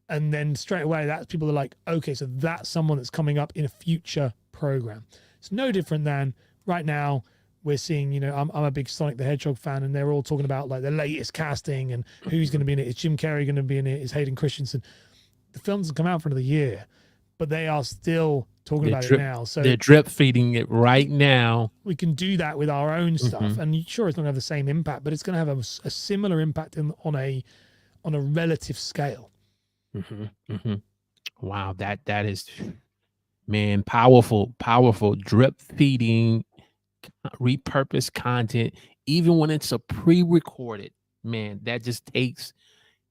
And then straight away, that's people are like, okay, so that's someone that's coming up in a future program. It's no different than right now we're seeing, I'm a big Sonic the Hedgehog fan, and they're all talking about like the latest casting and who's going to be in it. Is Jim Carrey going to be in it? Is Hayden Christensen? The film doesn't come out for another year, but they are still talking about it now. So they're drip feeding it right now. We can do that with our own stuff, and sure, it's not going to have the same impact, but it's going to have a similar impact on a relative scale. Wow, that is, man, powerful drip feeding, repurposed content, even when it's a pre-recorded. Man, that just takes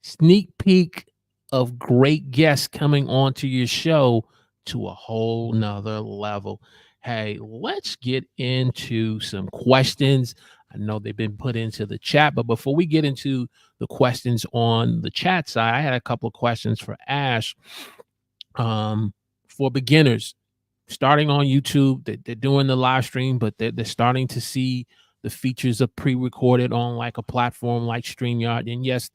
sneak peek of great guests coming onto your show to a whole nother level. Hey, let's get into some questions. I know they've been put into the chat, but before we get into the questions on the chat side, I had a couple of questions for Ash. For beginners starting on YouTube, they're doing the live stream, but they're starting to see the features of pre-recorded on like a platform like StreamYard. And yes,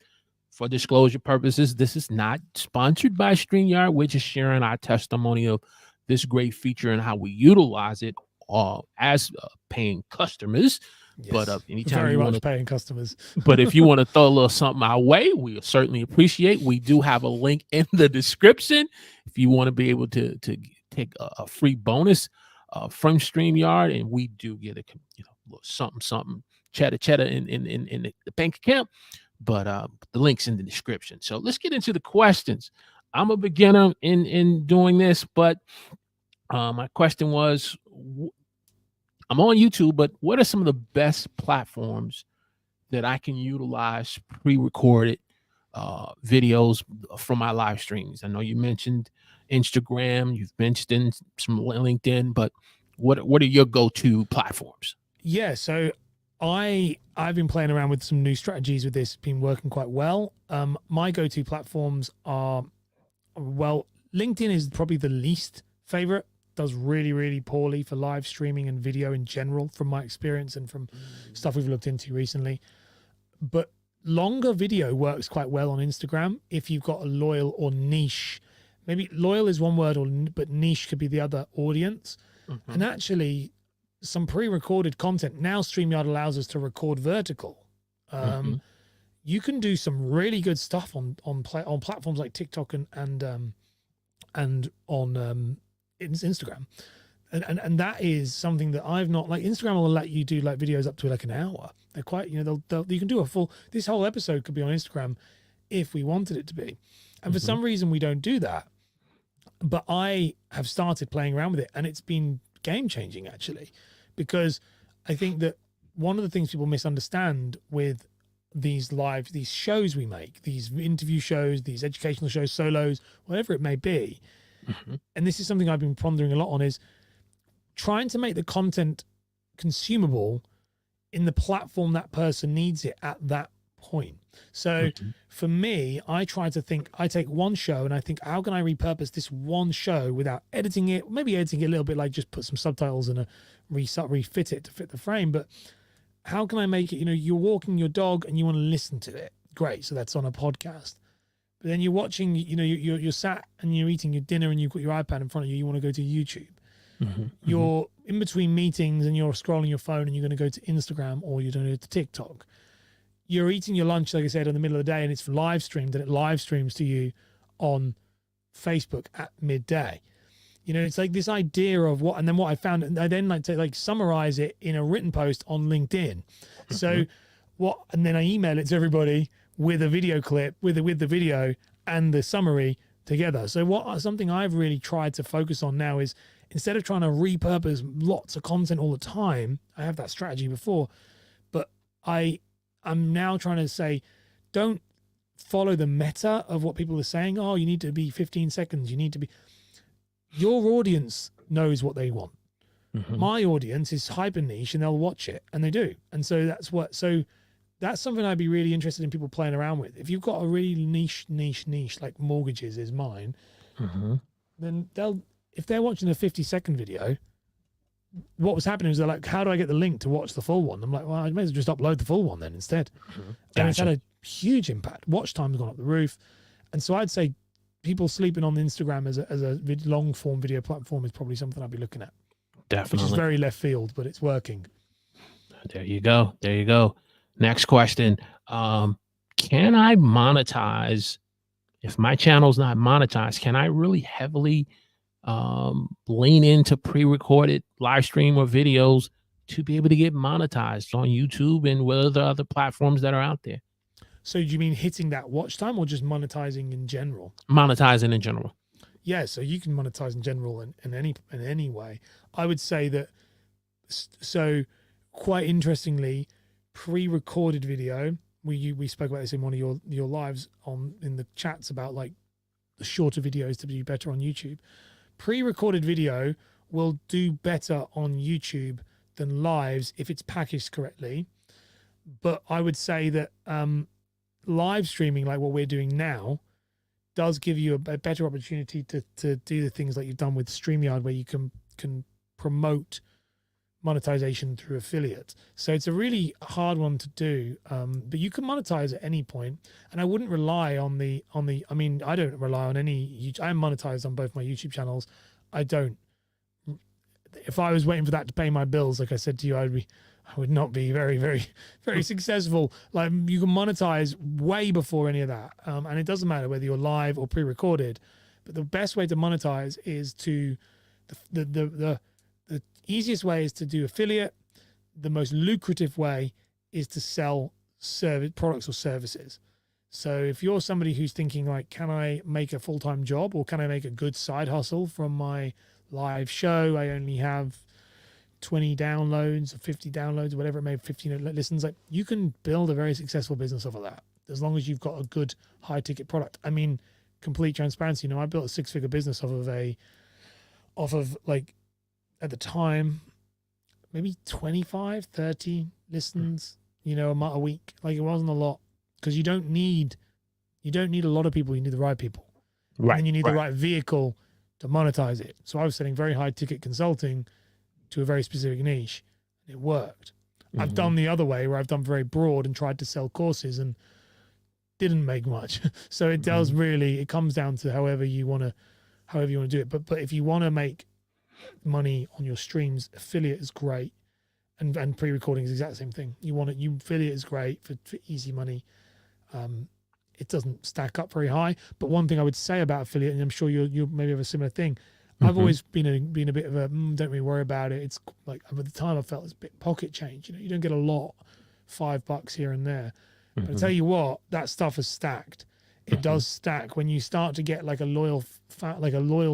for disclosure purposes, this is not sponsored by StreamYard. We're just sharing our testimony of this great feature and how we utilize it as paying customers. Yes, but anytime very you much want to paying customers. but if you want to throw a little something our way, we certainly appreciate. We do have a link in the description if you want to be able to take a free bonus from StreamYard, and we do get a little something cheddar in the bank account. But the link's in the description. So let's get into the questions. I'm a beginner in doing this, but my question was, I'm on YouTube, but what are some of the best platforms that I can utilize pre-recorded videos from my live streams? I know you mentioned Instagram, you've mentioned some LinkedIn, but what are your go-to platforms? Yeah, so I've been playing around with some new strategies with this, been working quite well. My go-to platforms are, well, LinkedIn is probably the least favorite. Does really, really poorly for live streaming and video in general, from my experience and from stuff we've looked into recently. But longer video works quite well on Instagram if you've got a loyal or niche. Maybe loyal is one word, but niche could be the other audience. Mm-hmm. And actually, some pre-recorded content. Now StreamYard allows us to record vertical. You can do some really good stuff on platforms like TikTok and on Instagram, and that is something that I've not, like, Instagram will let you do like videos up to like an hour. They're quite, you can do a full, this whole episode could be on Instagram if we wanted it to be. And for some reason we don't do that, but I have started playing around with it, and it's been game changing actually, because I think that one of the things people misunderstand with these shows we make, these interview shows, these educational shows, solos, whatever it may be, and this is something I've been pondering a lot on, is trying to make the content consumable in the platform that person needs it at that point. So for me, I try to think, I take one show and I think, how can I repurpose this one show without editing it? Maybe editing it a little bit, like just put some subtitles and refit it to fit the frame. But how can I make it, you're walking your dog and you want to listen to it. Great. So that's on a podcast. But then you're watching, you're sat and you're eating your dinner and you've got your iPad in front of you. You want to go to YouTube. You're in between meetings and you're scrolling your phone and you're going to go to Instagram or you're going to go to TikTok. You're eating your lunch, like I said, in the middle of the day, and it's live streamed, and it live streams to you on Facebook at midday. It's like this idea of what, and then what I found, and I then like to summarize it in a written post on LinkedIn. So and then I email it to everybody with a video clip, with the video and the summary together. So something I've really tried to focus on now is, instead of trying to repurpose lots of content all the time, I have that strategy before, but I'm now trying to say, don't follow the meta of what people are saying. Oh, you need to be 15 seconds. You need to be, your audience knows what they want. My audience is hyper niche and they'll watch it, and they do. And so that's something I'd be really interested in people playing around with. If you've got a really niche, like mortgages is mine, then if they're watching a 50-second video, what was happening is they're like, how do I get the link to watch the full one? I'm like, well, I may as well just upload the full one then instead. And it's had a huge impact. Watch time's gone up the roof. And so I'd say people sleeping on Instagram as a long form video platform is probably something I'd be looking at. Definitely. Which is very left field, but it's working. There you go. Next question. Can I monetize, if my channel's not monetized, can I really heavily lean into pre-recorded live stream or videos to be able to get monetized on YouTube and with the other platforms that are out there? So do you mean hitting that watch time or just monetizing in general? Monetizing in general. Yeah, so you can monetize in general in any way. I would say that, so quite interestingly, pre-recorded video, we spoke about this in one of your lives in the chats about like the shorter videos to be better on YouTube. Pre-recorded video will do better on YouTube than lives if it's packaged correctly. But I would say that live streaming, like what we're doing now, does give you a better opportunity to do the things like you've done with StreamYard, where you can promote monetization through affiliates. So it's a really hard one to do, but you can monetize at any point. And I wouldn't rely on the I mean, I don't rely on any. I am monetized on both my YouTube channels. I don't. If I was waiting for that to pay my bills, like I said to you, I would not be very successful. Like, you can monetize way before any of that, and it doesn't matter whether you're live or pre-recorded. But the best way to monetize is to the easiest way is to do affiliate. The most lucrative way is to sell products or services. So if you're somebody who's thinking like, can I make a full-time job, or can I make a good side hustle from my live show? I only have 20 downloads or 50 downloads, whatever it may be, 15 listens. Like, you can build a very successful business off of that, as long as you've got a good high ticket product. I mean, complete transparency, I built a 6-figure business off of like, at the time, maybe 25, 30 listens, a week. Like, it wasn't a lot, because you don't need a lot of people. You need the right people. Right. And you need the right vehicle to monetize it. So I was selling very high ticket consulting to a very specific niche. It worked. Mm-hmm. I've done the other way, where I've done very broad and tried to sell courses and didn't make much. So it does really, it comes down to however you want to do it. But if you want to make money on your streams, affiliate is great, and pre-recording is the exact same thing. Affiliate is great for easy money. It doesn't stack up very high. But one thing I would say about affiliate, and I'm sure you maybe have a similar thing, I've always been a bit of a don't really worry about it. It's like, at the time I felt it's a bit pocket change. You don't get a lot, $5 here and there. But I tell you what, that stuff is stacked. It does stack when you start to get like a loyal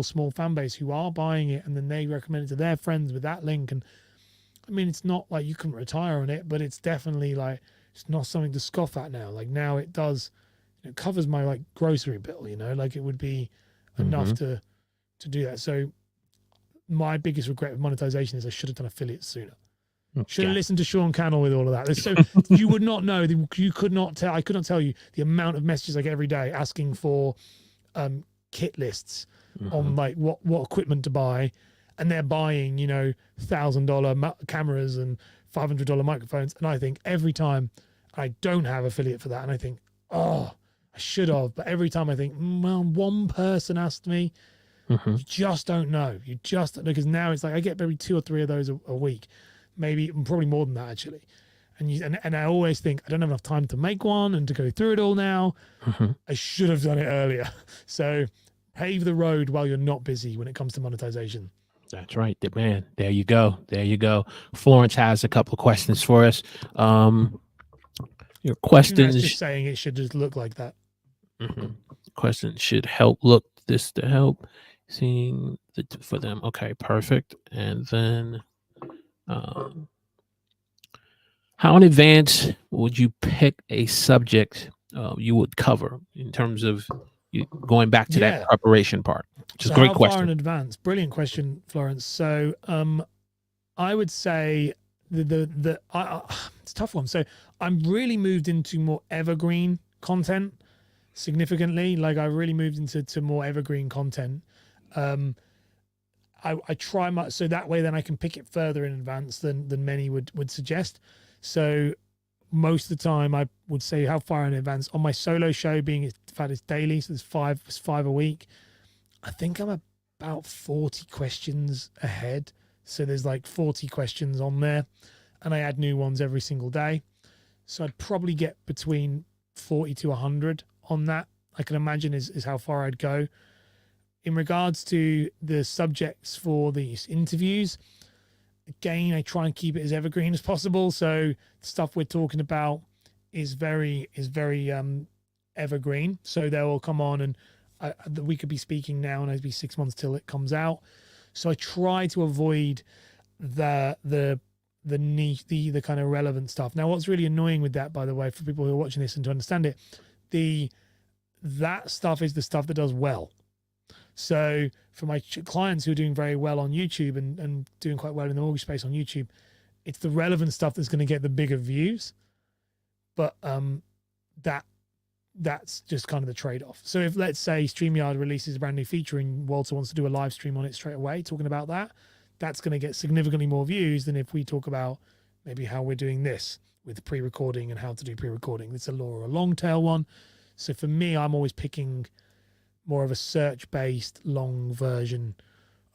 small fan base who are buying it, and then they recommend it to their friends with that link. And I mean, it's not like you can retire on it, but it's definitely like, it's not something to scoff at now. Like, now it does, it covers my like grocery bill, like it would be enough to do that. So my biggest regret with monetization is I should have done affiliates sooner. Should have listened to Sean Cannell with all of that. So you would not know. You could not tell. I could not tell you the amount of messages I get every day asking for kit lists on like what equipment to buy, and they're buying $1,000 cameras and $500 microphones. And I think every time, I don't have affiliate for that, and I think, oh, I should have. But every time I think, well, one person asked me. You just don't know. Because now it's like I get maybe 2 or 3 of those a week. Maybe probably more than that, actually. And I always think, I don't have enough time to make one and to go through it all now. I should have done it earlier. So pave the road while you're not busy when it comes to monetization. That's right, man. There you go. Florence has a couple of questions for us. Your questions, just saying it should just look like that. Questions should help seeing for them. Okay, perfect. And then how in advance would you pick a subject you would cover, in terms of you going back to that preparation part? Which is a great question. How far in advance? Brilliant question, Florence. So I would say it's a tough one. So I'm really moved into more evergreen content significantly. Like, I really moved into more evergreen content. I try much, so that way then I can pick it further in advance than many would suggest. So most of the time I would say, how far in advance? On my solo show, being in fact it's daily, so it's five a week, I think I'm about 40 questions ahead. So there's like 40 questions on there, and I add new ones every single day. So I'd probably get between 40 to 100 on that, I can imagine is how far I'd go. In regards to the subjects for these interviews, again, I try and keep it as evergreen as possible. So the stuff we're talking about is very evergreen. So they will come on, and we could be speaking now, and it'd be 6 months till it comes out. So I try to avoid the niche, the kind of relevant stuff. Now, what's really annoying with that, by the way, for people who are watching this and to understand it, that stuff is the stuff that does well. So for my clients who are doing very well on YouTube and doing quite well in the mortgage space on YouTube, it's the relevant stuff that's going to get the bigger views. but that's just kind of the trade-off. So if, let's say, StreamYard releases a brand new feature and Walter wants to do a live stream on it straight away, talking about that, that's going to get significantly more views than if we talk about maybe how we're doing this with pre-recording and how to do pre-recording. It's a long tail one. So for me, I'm always picking more of a search-based long version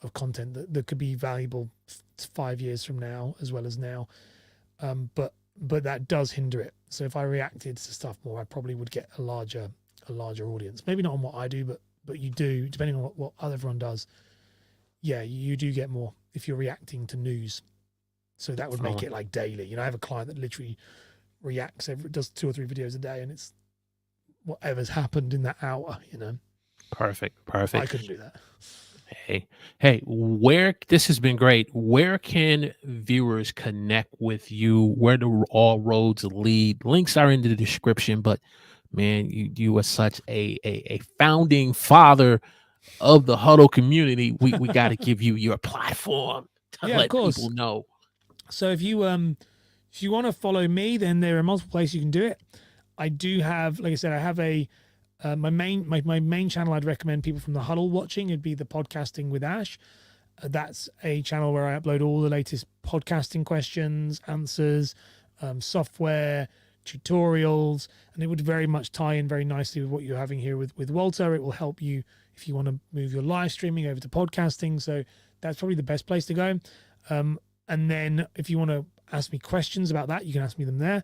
of content that could be valuable 5 years from now as well as now. But that does hinder it. So if I reacted to stuff more, I probably would get a larger audience. Maybe not on what I do, but you do, depending on what everyone does. Yeah, you do get more if you're reacting to news. So that would make it like daily. You know, I have a client that literally reacts does 2 or 3 videos a day, and it's whatever's happened in that hour, you know. Perfect. I couldn't do that. Hey, where, this has been great. Where can viewers connect with you? Where do all roads lead? Links are in the description, but man, you are such a founding father of the Huddle community. We got to give you your platform to let people know. So if you want to follow me, then there are multiple places you can do it. I do have, like I said, I have my main channel I'd recommend people from the Huddle watching. It'd be the Podcasting with Ash. That's a channel where I upload all the latest podcasting questions, answers, software, tutorials, and it would very much tie in very nicely with what you're having here with Walter. It will help you if you want to move your live streaming over to podcasting. So that's probably the best place to go. And then if you want to ask me questions about that, you can ask me them there.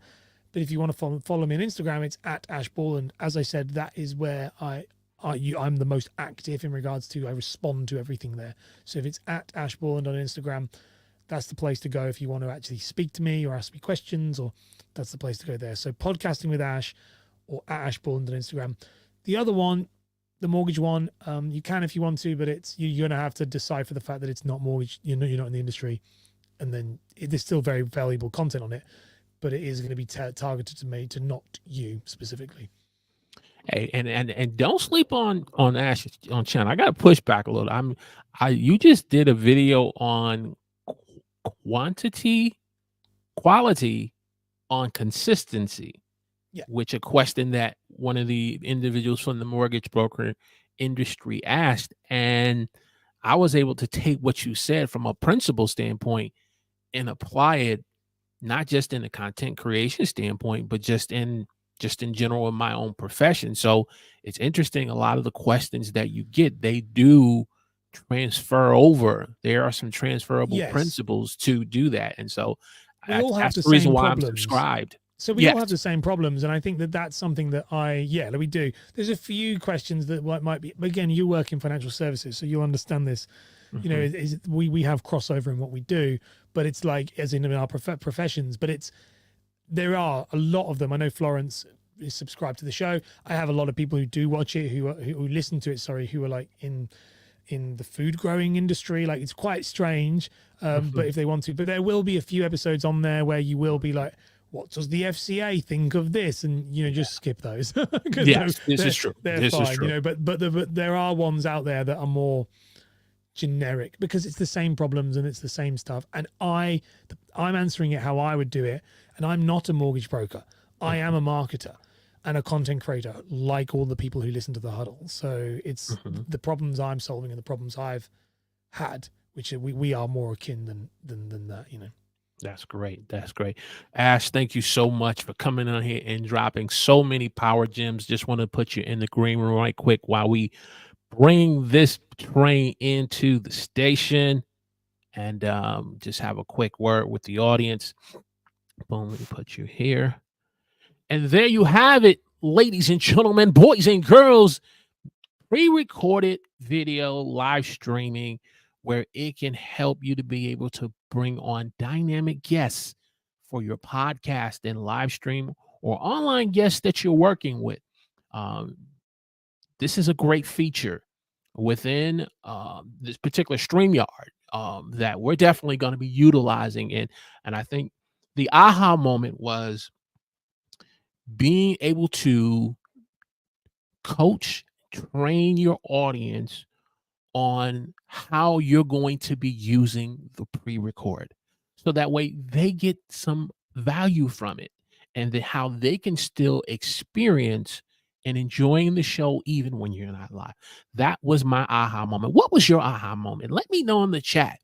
But if you want to follow me on Instagram, it's at @ashball. And as I said, that is where I'm the most active in regards to, I respond to everything there. So if it's at @ashball and on Instagram, that's the place to go if you want to actually speak to me or ask me questions, or that's the place to go there. So Podcasting with Ash or at @ashball and on Instagram. The other one, the mortgage one, you can if you want to, but it's you're going to have to decide for the fact that it's not mortgage. You know, you're not in the industry, and then there's still very valuable content on it, but it is going to be targeted to me, to not you specifically. Hey, and don't sleep on Ash on channel. I got to push back a little. You just did a video on quality on consistency. Yeah. Which a question that one of the individuals from the mortgage broker industry asked, and I was able to take what you said from a principle standpoint and apply it, not just in a content creation standpoint, but just in general in my own profession. So it's interesting. A lot of the questions that you get, they do transfer over. There are some transferable principles to do that. And so we all have that's the reason why problems. I'm subscribed. So we all have the same problems, and I think that's something that we do. There's a few questions that might be, but again, you work in financial services, so you'll understand this. You know, we have crossover in what we do, but it's like, as in our professions, but there are a lot of them. I know Florence is subscribed to the show. I have a lot of people who do watch it, who listen to it, who are like in the food growing industry. Like, it's quite strange, but if they want to, but there will be a few episodes on there where you will be like, what does the FCA think of this? And, you know, just skip those. Yes, this is true. They're fine, you know, but there are ones out there that are more generic because it's the same problems and it's the same stuff. And I'm answering it how I would do it. And I'm not a mortgage broker. I am a marketer and a content creator, like all the people who listen to the Huddle. So it's the problems I'm solving and the problems I've had, which we are more akin than that, you know. That's great. That's great. Ash, thank you so much for coming on here and dropping so many power gems. Just want to put you in the green room right quick while we bring this train into the station and just have a quick word with the audience. Boom, let me put you here. And there you have it, ladies and gentlemen, boys and girls, pre-recorded video live streaming, where it can help you to be able to bring on dynamic guests for your podcast and live stream or online guests that you're working with. This is a great feature within this particular StreamYard that we're definitely going to be utilizing. And I think the aha moment was being able to coach, train your audience on how you're going to be using the pre-record, so that way they get some value from it. and how they can still experience and enjoying the show even when you're not live. That was my aha moment. What was your aha moment? Let me know in the chat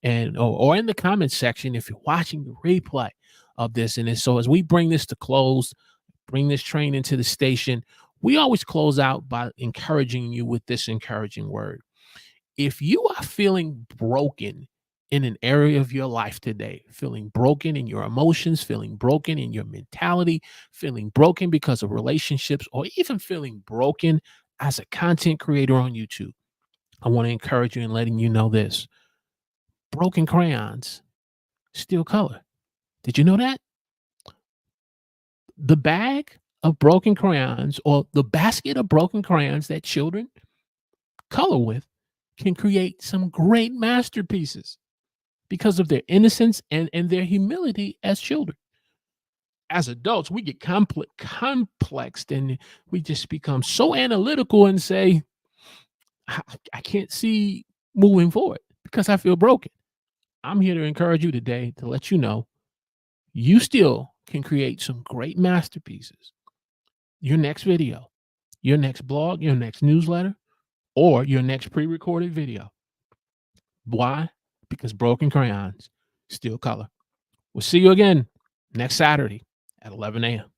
and or in the comments section if you're watching the replay of this. And so as we bring this to close, bring this train into the station, we always close out by encouraging you with this encouraging word. If you are feeling broken in an area of your life today, feeling broken in your emotions, feeling broken in your mentality, feeling broken because of relationships, or even feeling broken as a content creator on YouTube, I want to encourage you in letting you know this. Broken crayons still color. Did you know that? The bag of broken crayons or the basket of broken crayons that children color with can create some great masterpieces because of their innocence and their humility as children. As adults, we get complexed and we just become so analytical and say, I can't see moving forward because I feel broken. I'm here to encourage you today to let you know you still can create some great masterpieces. Your next video, your next blog, your next newsletter, or your next pre-recorded video. Why? Because broken crayons still color. We'll see you again next Saturday at 11 a.m.